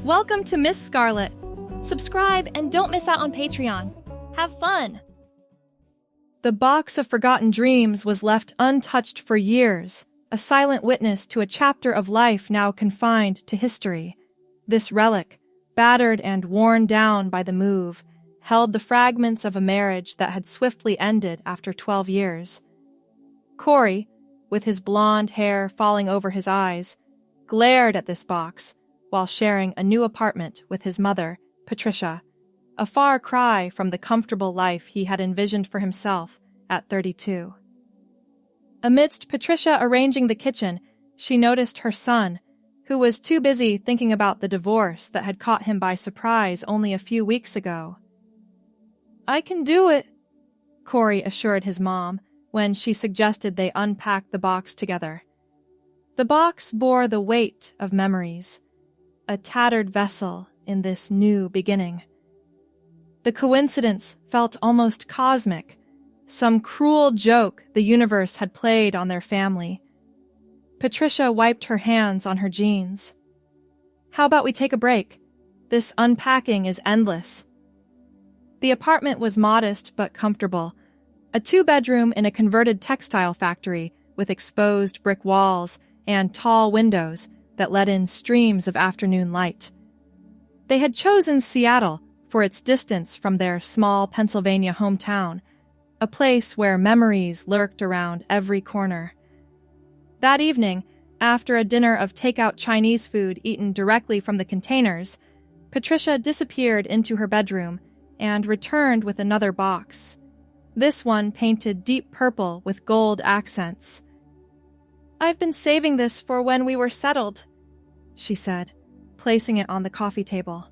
Welcome to Miss Scarlett. Subscribe and don't miss out on Patreon. Have fun! The box of forgotten dreams was left untouched for years, a silent witness to a chapter of life now confined to history. This relic, battered and worn down by the move, held the fragments of a marriage that had swiftly ended after 12 years. Corey, with his blonde hair falling over his eyes, glared at this box while sharing a new apartment with his mother, Patricia, a far cry from the comfortable life he had envisioned for himself at 32. Amidst Patricia arranging the kitchen, she noticed her son, who was too busy thinking about the divorce that had caught him by surprise only a few weeks ago. "I can do it," Corey assured his mom when she suggested they unpack the box together. The box bore the weight of memories, a tattered vessel in this new beginning. The coincidence felt almost cosmic, some cruel joke the universe had played on their family. Patricia wiped her hands on her jeans. "How about we take a break? This unpacking is endless." The apartment was modest but comfortable, a 2-bedroom in a converted textile factory with exposed brick walls and tall windows that let in streams of afternoon light. They had chosen Seattle for its distance from their small Pennsylvania hometown, a place where memories lurked around every corner. That evening, after a dinner of takeout Chinese food eaten directly from the containers, Patricia disappeared into her bedroom and returned with another box. This one painted deep purple with gold accents. "I've been saving this for when we were settled," she said, placing it on the coffee table.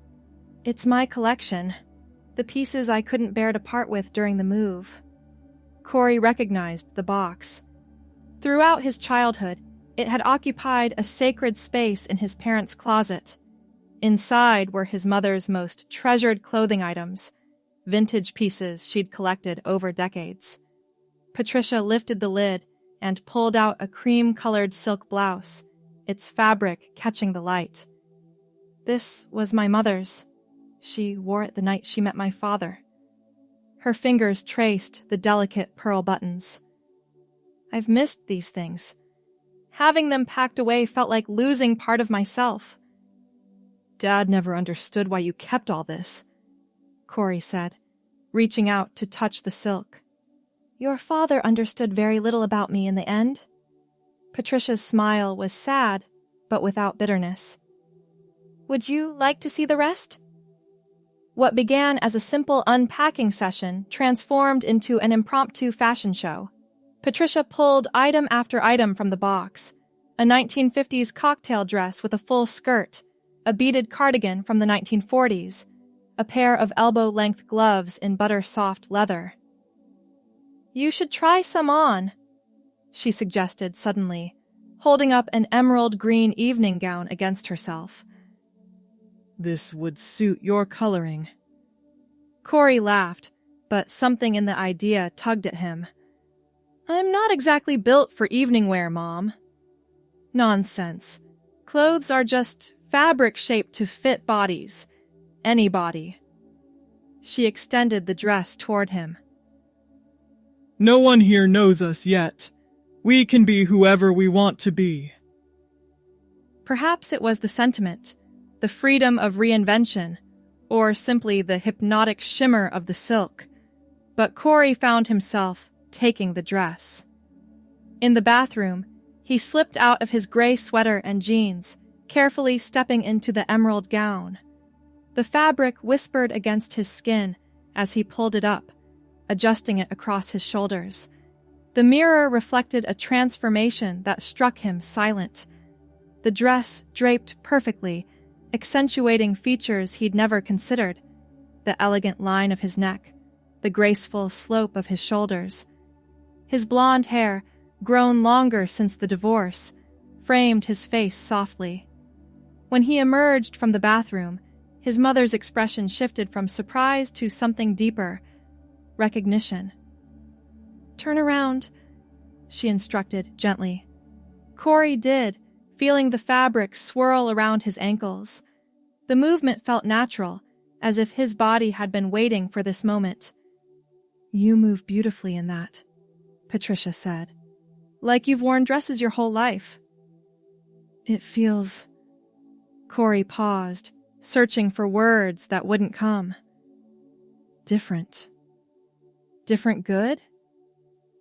"It's my collection, the pieces I couldn't bear to part with during the move." Corey recognized the box. Throughout his childhood, it had occupied a sacred space in his parents' closet. Inside were his mother's most treasured clothing items, vintage pieces she'd collected over decades. Patricia lifted the lid and pulled out a cream-colored silk blouse, its fabric catching the light. "This was my mother's. She wore it the night she met my father." Her fingers traced the delicate pearl buttons. "I've missed these things. Having them packed away felt like losing part of myself." "Dad never understood why you kept all this," Corey said, reaching out to touch the silk. "Your father understood very little about me in the end." Patricia's smile was sad, but without bitterness. "Would you like to see the rest?" What began as a simple unpacking session transformed into an impromptu fashion show. Patricia pulled item after item from the box: a 1950s cocktail dress with a full skirt, a beaded cardigan from the 1940s, a pair of elbow-length gloves in butter-soft leather. "You should try some on," she suggested suddenly, holding up an emerald green evening gown against herself. "This would suit your coloring." Corey laughed, but something in the idea tugged at him. "I'm not exactly built for evening wear, Mom." "Nonsense. Clothes are just fabric shaped to fit bodies. Any body." She extended the dress toward him. "No one here knows us yet. We can be whoever we want to be." Perhaps it was the sentiment, the freedom of reinvention, or simply the hypnotic shimmer of the silk, but Corey found himself taking the dress. In the bathroom, he slipped out of his gray sweater and jeans, carefully stepping into the emerald gown. The fabric whispered against his skin as he pulled it up, adjusting it across his shoulders. The mirror reflected a transformation that struck him silent. The dress draped perfectly, accentuating features he'd never considered: the elegant line of his neck, the graceful slope of his shoulders. His blonde hair, grown longer since the divorce, framed his face softly. When he emerged from the bathroom, his mother's expression shifted from surprise to something deeper: recognition. "Turn around," she instructed gently. Corey did, feeling the fabric swirl around his ankles. The movement felt natural, as if his body had been waiting for this moment. "You move beautifully in that," Patricia said. "Like you've worn dresses your whole life." "It feels..." Corey paused, searching for words that wouldn't come. "Different." "Different good?"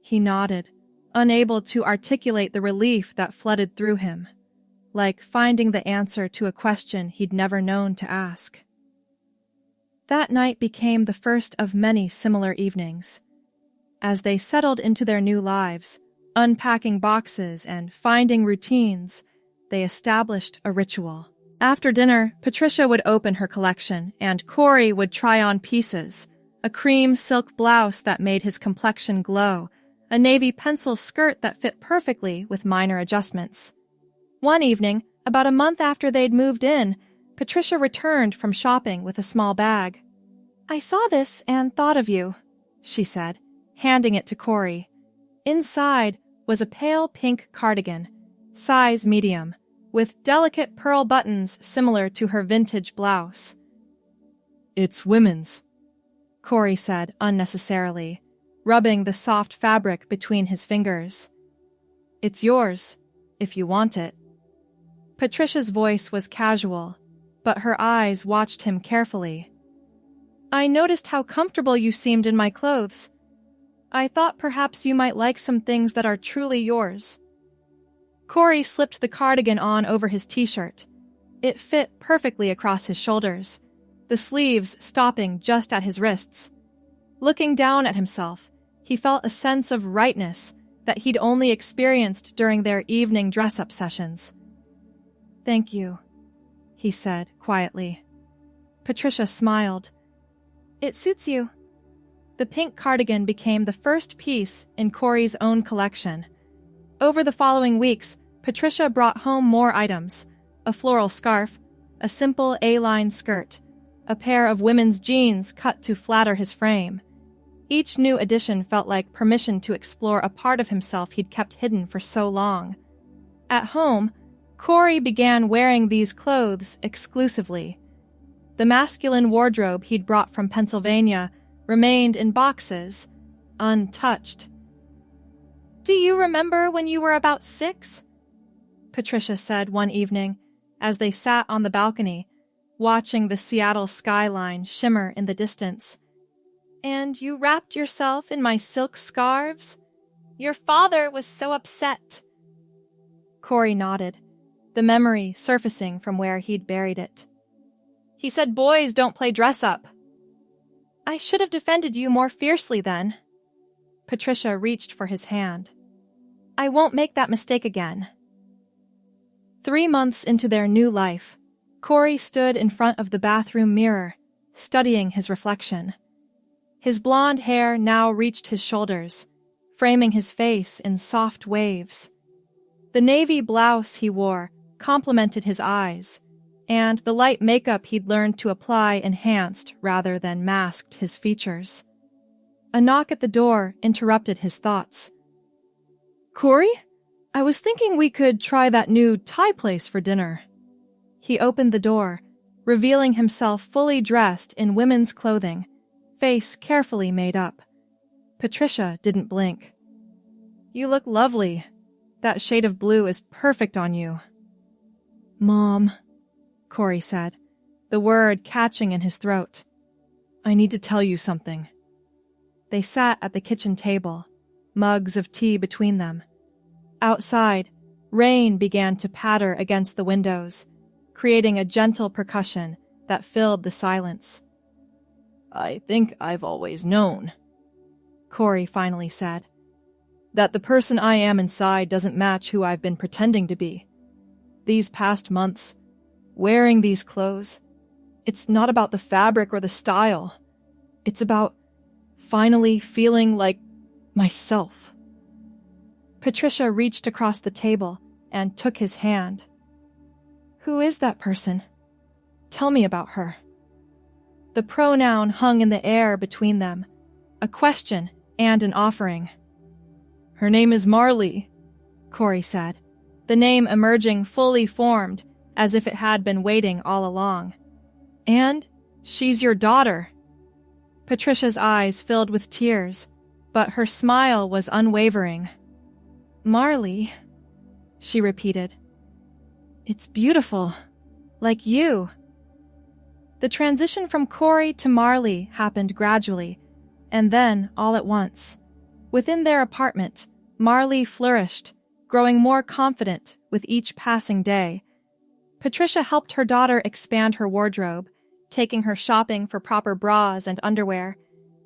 He nodded, unable to articulate the relief that flooded through him, like finding the answer to a question he'd never known to ask. That night became the first of many similar evenings. As they settled into their new lives, unpacking boxes and finding routines, they established a ritual. After dinner, Patricia would open her collection, and Corey would try on pieces: a cream silk blouse that made his complexion glow, a navy pencil skirt that fit perfectly with minor adjustments. One evening, about a month after they'd moved in, Patricia returned from shopping with a small bag. "I saw this and thought of you," she said, handing it to Corey. Inside was a pale pink cardigan, size medium, with delicate pearl buttons similar to her vintage blouse. "It's women's," Corey said unnecessarily, rubbing the soft fabric between his fingers. "It's yours, if you want it." Patricia's voice was casual, but her eyes watched him carefully. "I noticed how comfortable you seemed in my clothes. I thought perhaps you might like some things that are truly yours." Corey slipped the cardigan on over his t-shirt. It fit perfectly across his shoulders, the sleeves stopping just at his wrists. Looking down at himself, he felt a sense of rightness that he'd only experienced during their evening dress-up sessions. "Thank you," he said quietly. Patricia smiled. "It suits you." The pink cardigan became the first piece in Corey's own collection. Over the following weeks, Patricia brought home more items: a floral scarf, a simple A-line skirt, a pair of women's jeans cut to flatter his frame. Each new addition felt like permission to explore a part of himself he'd kept hidden for so long. At home, Corey began wearing these clothes exclusively. The masculine wardrobe he'd brought from Pennsylvania remained in boxes, untouched. "Do you remember when you were about 6? Patricia said one evening as they sat on the balcony, watching the Seattle skyline shimmer in the distance. "And you wrapped yourself in my silk scarves? Your father was so upset." Corey nodded, the memory surfacing from where he'd buried it. "He said boys don't play dress-up." "I should have defended you more fiercely then." Patricia reached for his hand. "I won't make that mistake again." 3 months into their new life, Corey stood in front of the bathroom mirror, studying his reflection. His blonde hair now reached his shoulders, framing his face in soft waves. The navy blouse he wore complemented his eyes, and the light makeup he'd learned to apply enhanced rather than masked his features. A knock at the door interrupted his thoughts. "Corey? I was thinking we could try that new Thai place for dinner." He opened the door, revealing himself fully dressed in women's clothing, face carefully made up. Patricia didn't blink. "You look lovely. That shade of blue is perfect on you." "Mom," Corey said, the word catching in his throat. "I need to tell you something." They sat at the kitchen table, mugs of tea between them. Outside, rain began to patter against the windows, creating a gentle percussion that filled the silence. "I think I've always known," Corey finally said, "that the person I am inside doesn't match who I've been pretending to be. These past months, wearing these clothes, it's not about the fabric or the style. It's about finally feeling like myself." Patricia reached across the table and took his hand. "Who is that person? Tell me about her." The pronoun hung in the air between them, a question and an offering. "Her name is Marley," Corey said, the name emerging fully formed as if it had been waiting all along. And she's your daughter. Patricia's eyes filled with tears, but her smile was unwavering. Marley, she repeated. It's beautiful, like you. The transition from Corey to Marley happened gradually, and then all at once. Within their apartment, Marley flourished, growing more confident with each passing day. Patricia helped her daughter expand her wardrobe, taking her shopping for proper bras and underwear,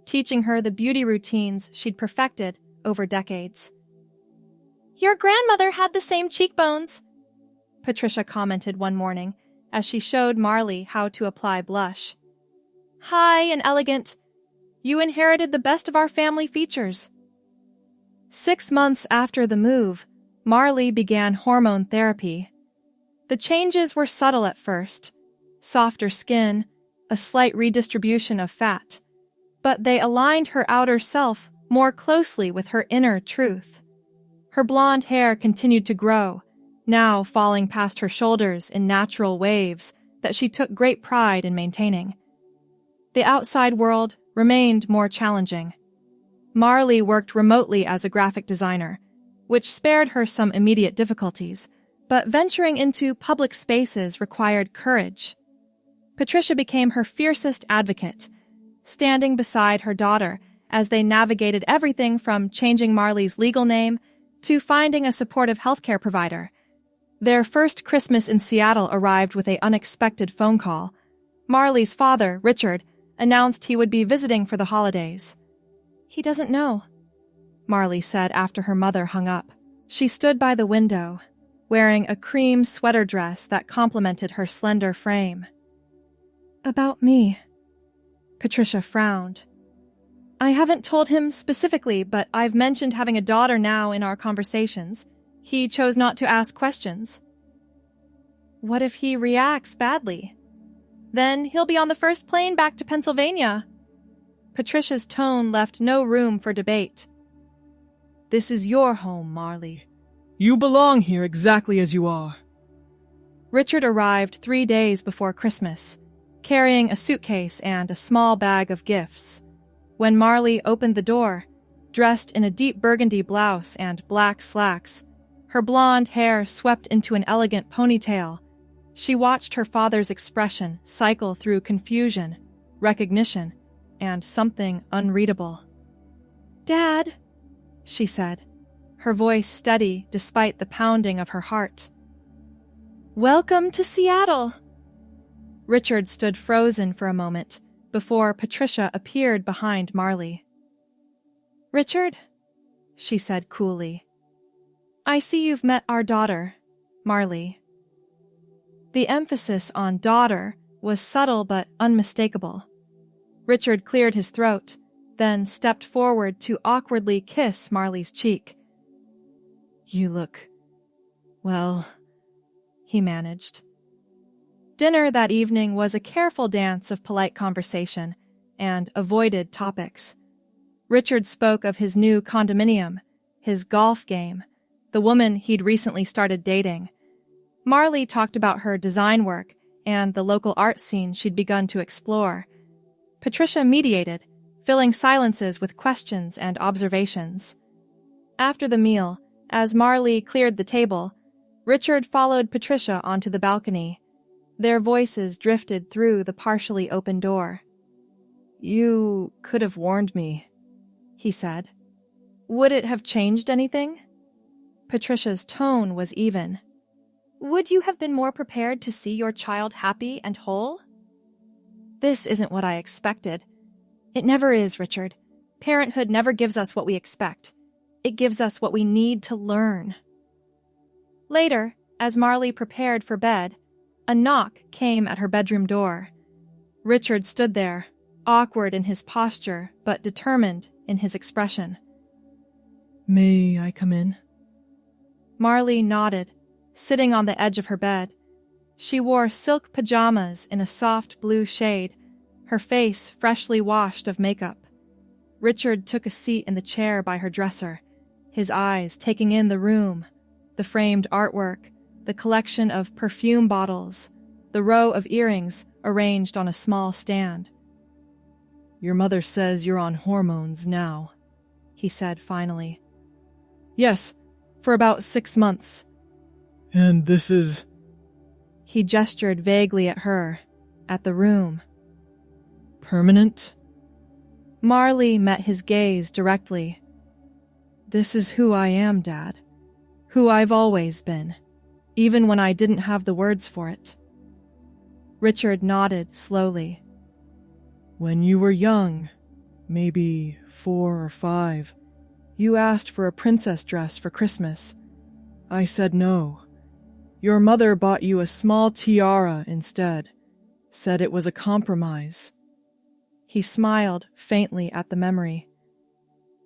teaching her the beauty routines she'd perfected over decades. Your grandmother had the same cheekbones, Patricia commented one morning as she showed Marley how to apply blush. High and elegant, you inherited the best of our family features. 6 months after the move, Marley began hormone therapy. The changes were subtle at first, softer skin, a slight redistribution of fat, but they aligned her outer self more closely with her inner truth. Her blonde hair continued to grow, now falling past her shoulders in natural waves that she took great pride in maintaining. The outside world remained more challenging. Marley worked remotely as a graphic designer, which spared her some immediate difficulties, but venturing into public spaces required courage. Patricia became her fiercest advocate, standing beside her daughter as they navigated everything from changing Marley's legal name to finding a supportive healthcare provider. Their first Christmas in Seattle arrived with an unexpected phone call. Marley's father, Richard, announced he would be visiting for the holidays. He doesn't know, Marley said after her mother hung up. She stood by the window, wearing a cream sweater dress that complemented her slender frame. About me. Patricia frowned. I haven't told him specifically, but I've mentioned having a daughter now in our conversations. He chose not to ask questions. What if he reacts badly? Then he'll be on the first plane back to Pennsylvania. Patricia's tone left no room for debate. This is your home, Marley. You belong here exactly as you are. Richard arrived 3 days before Christmas, carrying a suitcase and a small bag of gifts. When Marley opened the door, dressed in a deep burgundy blouse and black slacks, her blonde hair swept into an elegant ponytail, she watched her father's expression cycle through confusion, recognition, and something unreadable. Dad, she said, her voice steady despite the pounding of her heart. Welcome to Seattle. Richard stood frozen for a moment before Patricia appeared behind Marley. Richard, she said coolly, I see you've met our daughter, Marley. The emphasis on daughter was subtle but unmistakable. Richard cleared his throat, then stepped forward to awkwardly kiss Marley's cheek. You look... well, he managed. Dinner that evening was a careful dance of polite conversation and avoided topics. Richard spoke of his new condominium, his golf game, the woman he'd recently started dating. Marley talked about her design work and the local art scene she'd begun to explore. Patricia mediated, filling silences with questions and observations. After the meal, as Marley cleared the table, Richard followed Patricia onto the balcony. Their voices drifted through the partially open door. You could have warned me, he said. Would it have changed anything? Patricia's tone was even. Would you have been more prepared to see your child happy and whole? This isn't what I expected. It never is, Richard. Parenthood never gives us what we expect. It gives us what we need to learn. Later, as Marley prepared for bed, a knock came at her bedroom door. Richard stood there, awkward in his posture but determined in his expression. May I come in? Marley nodded, sitting on the edge of her bed. She wore silk pajamas in a soft blue shade, her face freshly washed of makeup. Richard took a seat in the chair by her dresser, his eyes taking in the room, the framed artwork, the collection of perfume bottles, the row of earrings arranged on a small stand. "Your mother says you're on hormones now," he said finally. "Yes, for about 6 months." "And this is—" He gestured vaguely at her, at the room. "Permanent?" Marley met his gaze directly. "This is who I am, Dad. Who I've always been, even when I didn't have the words for it." Richard nodded slowly. "When you were young, maybe 4 or 5, you asked for a princess dress for Christmas. I said no. Your mother bought you a small tiara instead, said it was a compromise." He smiled faintly at the memory.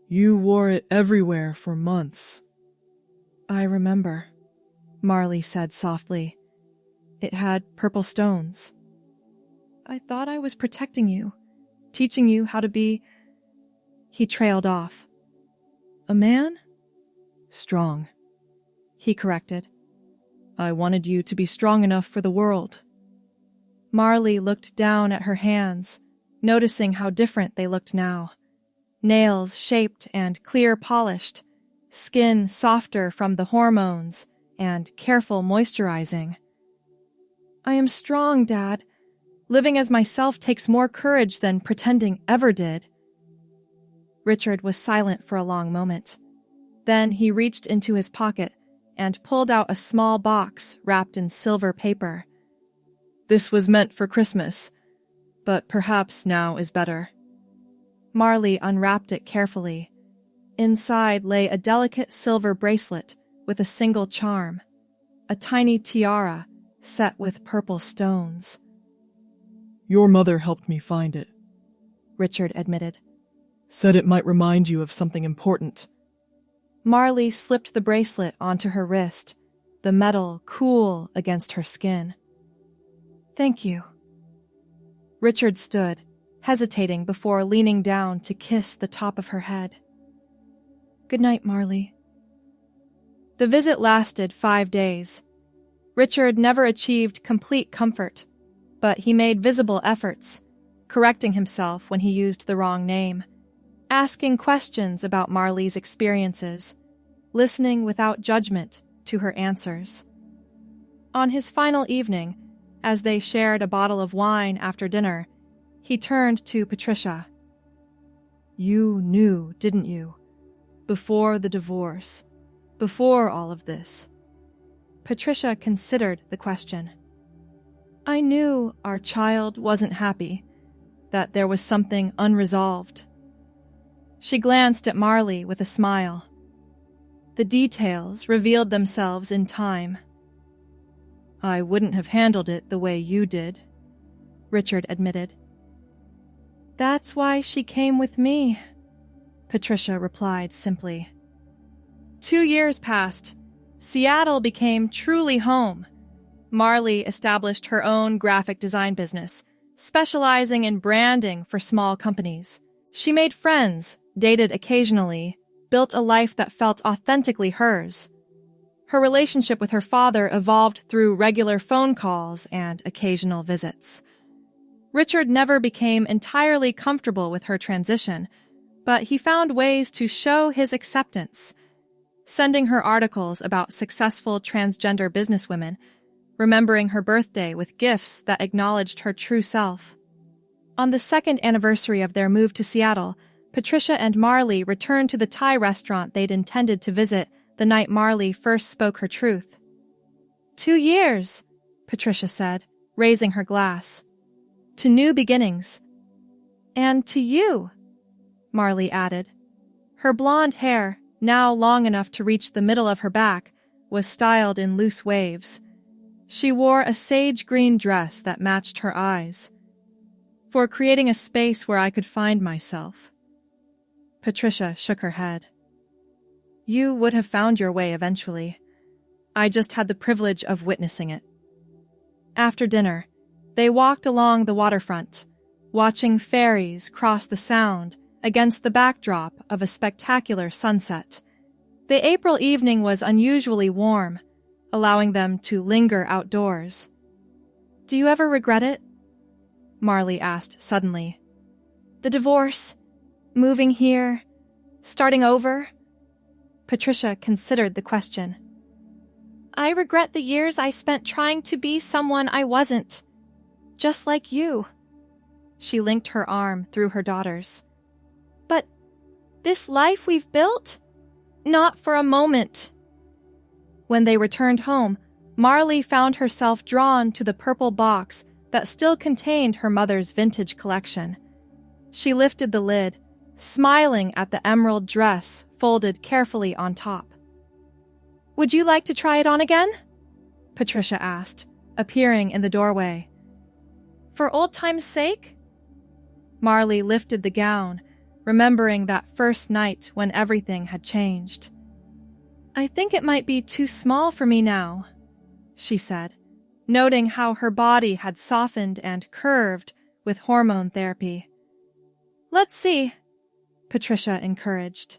"You wore it everywhere for months." "I remember," Marley said softly. "It had purple stones. I thought I was protecting you, teaching you how to be—" He trailed off. "A man?" "Strong," he corrected. "I wanted you to be strong enough for the world." Marley looked down at her hands, noticing how different they looked now. Nails shaped and clear polished, skin softer from the hormones and careful moisturizing. "I am strong, Dad. Living as myself takes more courage than pretending ever did." Richard was silent for a long moment. Then he reached into his pocket and pulled out a small box wrapped in silver paper. "This was meant for Christmas, but perhaps now is better." Marley unwrapped it carefully. Inside lay a delicate silver bracelet with a single charm, a tiny tiara set with purple stones. "Your mother helped me find it," Richard admitted. "Said it might remind you of something important." Marley slipped the bracelet onto her wrist, the metal cool against her skin. "Thank you." Richard stood, hesitating before leaning down to kiss the top of her head. "Good night, Marley." The visit lasted 5 days. Richard never achieved complete comfort, but he made visible efforts, correcting himself when he used the wrong name, asking questions about Marley's experiences, listening without judgment to her answers. On his final evening, as they shared a bottle of wine after dinner, he turned to Patricia. "You knew, didn't you? Before the divorce, before all of this." Patricia considered the question. "I knew our child wasn't happy, that there was something unresolved." She glanced at Marley with a smile. The details revealed themselves in time. "I wouldn't have handled it the way you did," Richard admitted. "That's why she came with me," Patricia replied simply. 2 years passed. Seattle became truly home. Marley established her own graphic design business, specializing in branding for small companies. She made friends, dated occasionally, built a life that felt authentically hers. Her relationship with her father evolved through regular phone calls and occasional visits. Richard never became entirely comfortable with her transition, but he found ways to show his acceptance, sending her articles about successful transgender businesswomen, remembering her birthday with gifts that acknowledged her true self. On the 2nd anniversary of their move to Seattle, Patricia and Marley returned to the Thai restaurant they'd intended to visit the night Marley first spoke her truth. 2 years, Patricia said, raising her glass. To new beginnings. And to you, Marley added. Her blonde hair, now long enough to reach the middle of her back, was styled in loose waves. She wore a sage green dress that matched her eyes. For creating a space where I could find myself. Patricia shook her head. You would have found your way eventually. I just had the privilege of witnessing it. After dinner, they walked along the waterfront, watching ferries cross the Sound against the backdrop of a spectacular sunset. The April evening was unusually warm, allowing them to linger outdoors. Do you ever regret it? Marley asked suddenly. The divorce, moving here, starting over. Patricia considered the question. I regret the years I spent trying to be someone I wasn't. Just like you. She linked her arm through her daughter's. But this life we've built? Not for a moment. When they returned home, Marley found herself drawn to the purple box that still contained her mother's vintage collection. She lifted the lid, smiling at the emerald dress folded carefully on top. Would you like to try it on again? Patricia asked, appearing in the doorway. For old time's sake? Marley lifted the gown, remembering that first night when everything had changed. I think it might be too small for me now, she said, noting how her body had softened and curved with hormone therapy. Let's see, Patricia encouraged.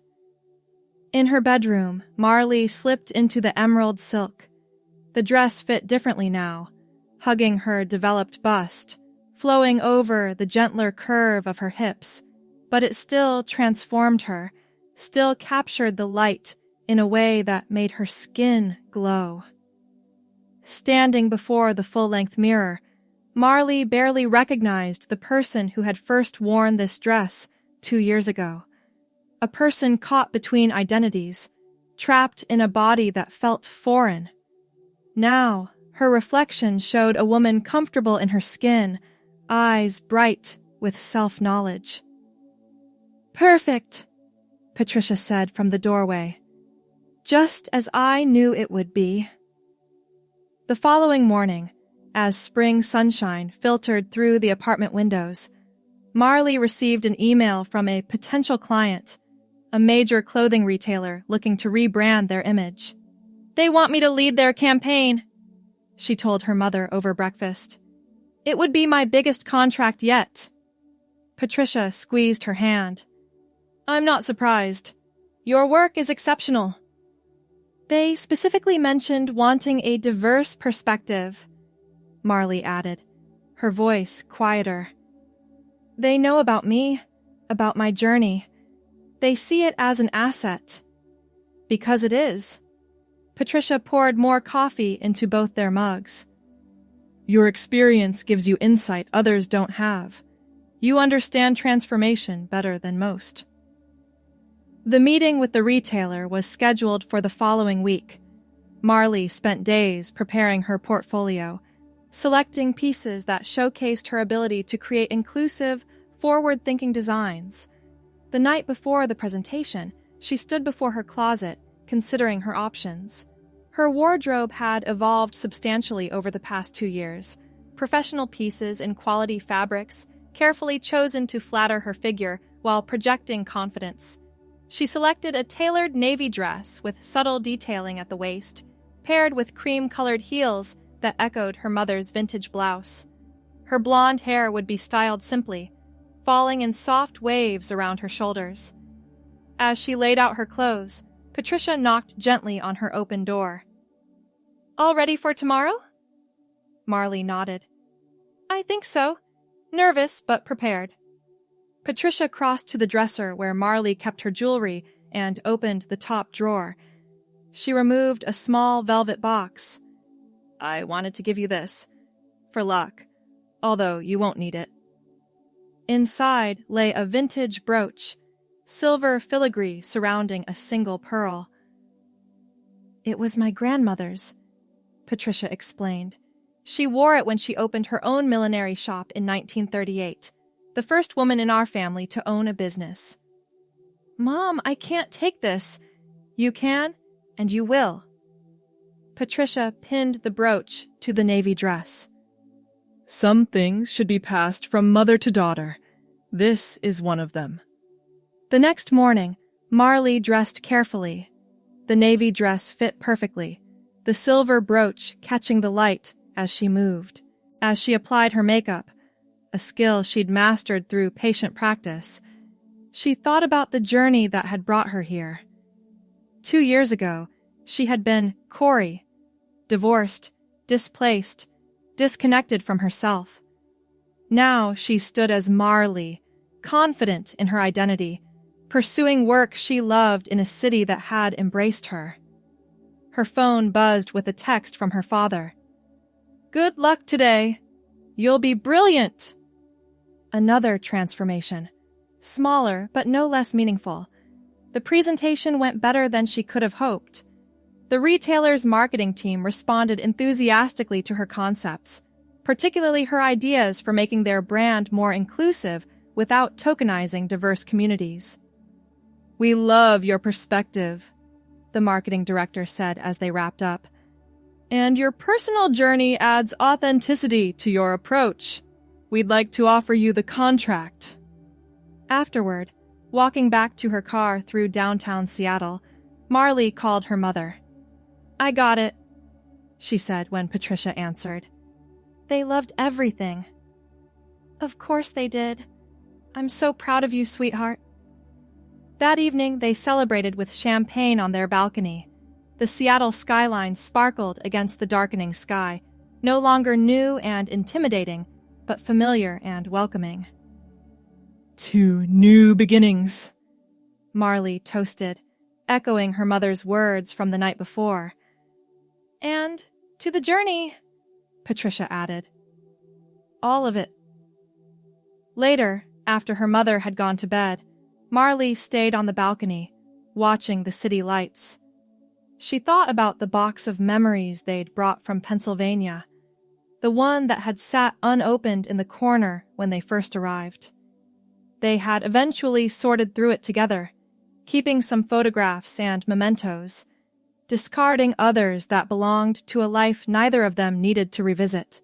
In her bedroom, Marley slipped into the emerald silk. The dress fit differently now, hugging her developed bust, flowing over the gentler curve of her hips, but it still transformed her, still captured the light in a way that made her skin glow. Standing before the full-length mirror, Marley barely recognized the person who had first worn this dress 2 years ago. A person caught between identities, trapped in a body that felt foreign. Now, her reflection showed a woman comfortable in her skin, eyes bright with self-knowledge. Perfect, Patricia said from the doorway. Just as I knew it would be. The following morning, as spring sunshine filtered through the apartment windows, Marley received an email from a potential client, a major clothing retailer looking to rebrand their image. They want me to lead their campaign, she told her mother over breakfast. It would be my biggest contract yet. Patricia squeezed her hand. I'm not surprised. Your work is exceptional. They specifically mentioned wanting a diverse perspective, Marley added, her voice quieter. They know about me, about my journey. They see it as an asset. Because it is. Patricia poured more coffee into both their mugs. Your experience gives you insight others don't have. You understand transformation better than most. The meeting with the retailer was scheduled for the following week. Marley spent days preparing her portfolio, selecting pieces that showcased her ability to create inclusive, forward-thinking designs. The night before the presentation, she stood before her closet, considering her options. Her wardrobe had evolved substantially over the past 2 years. Professional pieces in quality fabrics, carefully chosen to flatter her figure while projecting confidence. She selected a tailored navy dress with subtle detailing at the waist, paired with cream-colored heels that echoed her mother's vintage blouse. Her blonde hair would be styled simply, falling in soft waves around her shoulders. As she laid out her clothes, Patricia knocked gently on her open door. All ready for tomorrow? Marley nodded. I think so. Nervous, but prepared. Patricia crossed to the dresser where Marley kept her jewelry and opened the top drawer. She removed a small velvet box. I wanted to give you this. For luck. Although you won't need it. Inside lay a vintage brooch, silver filigree surrounding a single pearl. It was my grandmother's, Patricia explained. She wore it when she opened her own millinery shop in 1938, the first woman in our family to own a business. Mom, I can't take this. You can, and you will. Patricia pinned the brooch to the navy dress. Some things should be passed from mother to daughter. This is one of them. The next morning, Marley dressed carefully. The navy dress fit perfectly, the silver brooch catching the light as she moved. As she applied her makeup, a skill she'd mastered through patient practice, she thought about the journey that had brought her here. 2 years ago, she had been Corey, divorced, displaced, disconnected from herself. Now she stood as Marley, confident in her identity, pursuing work she loved in a city that had embraced her. Her phone buzzed with a text from her father. "Good luck today. You'll be brilliant." Another transformation, smaller but no less meaningful. The presentation went better than she could have hoped. The retailer's marketing team responded enthusiastically to her concepts, particularly her ideas for making their brand more inclusive without tokenizing diverse communities. "We love your perspective," the marketing director said as they wrapped up. "And your personal journey adds authenticity to your approach. We'd like to offer you the contract." Afterward, walking back to her car through downtown Seattle, Marley called her mother. "I got it," she said when Patricia answered. "They loved everything." "Of course they did. I'm so proud of you, sweetheart." That evening, they celebrated with champagne on their balcony. The Seattle skyline sparkled against the darkening sky, no longer new and intimidating, but familiar and welcoming. "To new beginnings," Marley toasted, echoing her mother's words from the night before. "And to the journey," Patricia added. "All of it." Later, after her mother had gone to bed, Marley stayed on the balcony, watching the city lights. She thought about the box of memories they'd brought from Pennsylvania, the one that had sat unopened in the corner when they first arrived. They had eventually sorted through it together, keeping some photographs and mementos, discarding others that belonged to a life neither of them needed to revisit.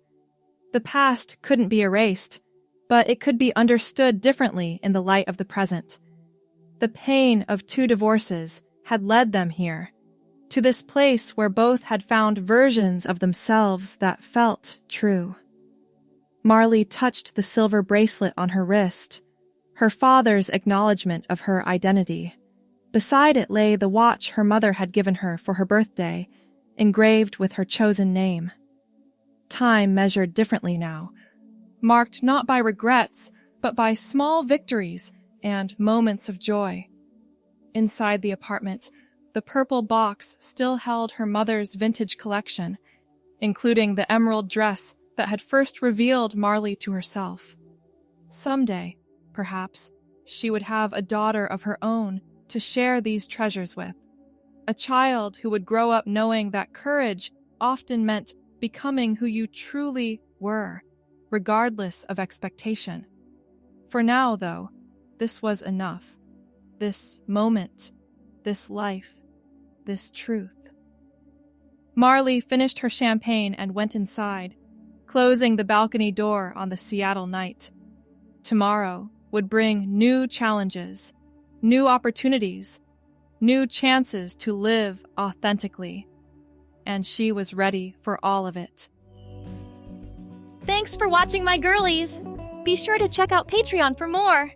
The past couldn't be erased, but it could be understood differently in the light of the present. The pain of 2 divorces had led them here, to this place where both had found versions of themselves that felt true. Marley touched the silver bracelet on her wrist, her father's acknowledgement of her identity. Beside it lay the watch her mother had given her for her birthday, engraved with her chosen name. Time measured differently now, marked not by regrets, but by small victories and moments of joy. Inside the apartment, the purple box still held her mother's vintage collection, including the emerald dress that had first revealed Marley to herself. Someday, perhaps, she would have a daughter of her own to share these treasures with. A child who would grow up knowing that courage often meant becoming who you truly were, regardless of expectation. For now, though, this was enough. This moment, this life, this truth. Marley finished her champagne and went inside, closing the balcony door on the Seattle night. Tomorrow would bring new challenges, new opportunities, new chances to live authentically. And she was ready for all of it. Thanks for watching, my girlies! Be sure to check out Patreon for more!